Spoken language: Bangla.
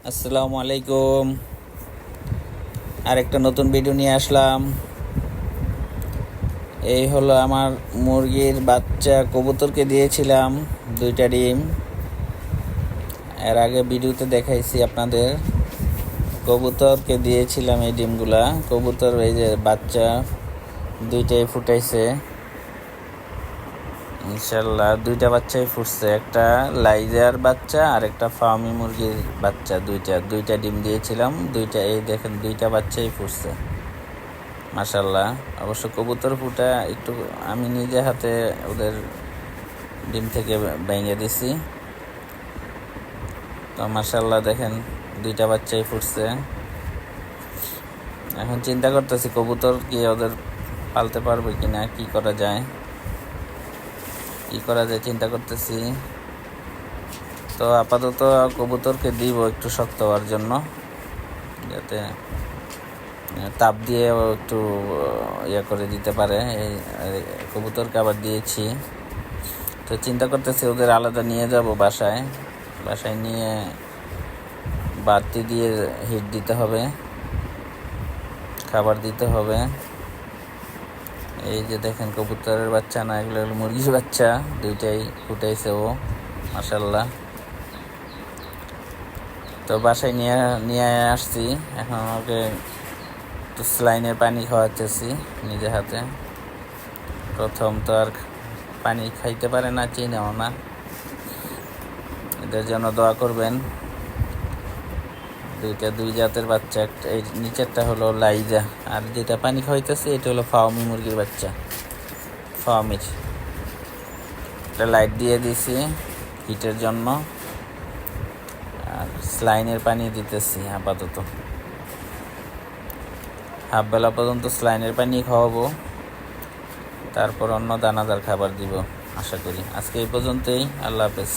আসসালামু আলাইকুম। আরেকটা নতুন ভিডিও নিয়ে আসলাম। এই হলো আমার মুরগির বাচ্চা, কবুতরকে দিয়েছিলাম 2টা ডিম। এর আগে ভিডিওতে দেখাইছি আপনাদের। কবুতরকে দিয়েছিলাম এই ডিমগুলা। কবুতর এই যে বাচ্চা 2টাই ফুটাইছে, ইনশাল্লাহ 2টা বাচ্চাই ফুটছে। একটা লাইজার বাচ্চা আর একটা ফার্মি মুরগির বাচ্চা। দুইটা ডিম দিয়েছিলাম, এই দেখেন 2টা বাচ্চাই ফুটছে মাশাল্লাহ। অবশ্য কবুতর ফুটা একটু আমি নিজে হাতে ওদের ডিম থেকে ভেঙে দিছি। তো মাশাল্লাহ দেখেন 2টা বাচ্চাই ফুটছে। এখন চিন্তা করতেছি কবুতর কি ওদের পালতে পারবে কিনা, কি করা যায় চিন্তা করতেছি। তো আপাতত কবুতরকে দিব একটু শক্ত হওয়ার জন্য, যাতে তাপ দিয়ে একটু ইয়ে করে দিতে পারে। এই কবুতরকে আবার দিয়েছি। তো চিন্তা করতেছি ওদের আলাদা নিয়ে যাব বাসায় নিয়ে বাড়তি দিয়ে হিট দিতে হবে, খাবার দিতে হবে। এই যে দেখেন কবুতরের বাচ্চা না, এগুলো হলো মুরগির বাচ্চা। 2টাই ফুটাইছে ও মাশাল্লাহ। তো বাসায় নিয়ে আসছি। এখন ওকে একটু স্যালাইনের পানি খাওয়াতেছি নিজে হাতে। প্রথম তো আর পানি খাইতে পারে না, চিনেও না। এদের জন্য দোয়া করবেন। 2 জাতের বাচ্চা, একটা এই নিচেরটা হলো লাইজা, আর যেটা পানি খাওয়াইতেছে এটা হলো ফার্মি মুরগির বাচ্চা, ফার্মির। একটা লাইট দিয়ে দিছি হিটের জন্য, আর স্লাইনের পানি দিতেছি আপাতত। হাফ বেলা পর্যন্ত স্লাইনের পানি খাওয়াবো, তারপর অন্য দানাদার খাবার দিব আশা করি। আজকে এই পর্যন্তই, আল্লাহ হাফেজ।